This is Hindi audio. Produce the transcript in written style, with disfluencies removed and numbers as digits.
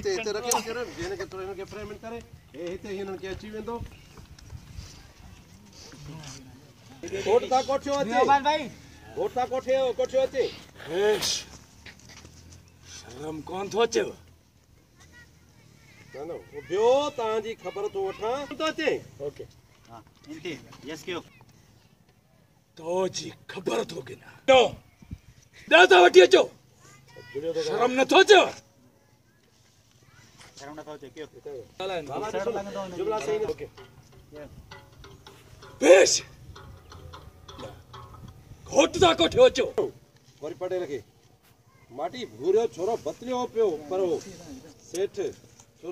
इते रखे करे जेने के थोड़े इनके फ्रेम करे ए हिते हिनन के अची वेंदो कोट ता कोठियो अचे वियोमान भाई कोट ता कोठियो अचे शर्म कोन थो अचे ना बियो तां जी खबर तो वठा तो अचे ओके हां इंती यस क्यों तो जी खबर थो के ना तो दादा वठी अचो शर्म न थो अचे शर्म न थो अचे क्यों जुबला सही ओके बेश घोट ता कोठियो अचो वरी पड़े रखे माटी भूरियो छोरो बतलियो पियो पर सेठ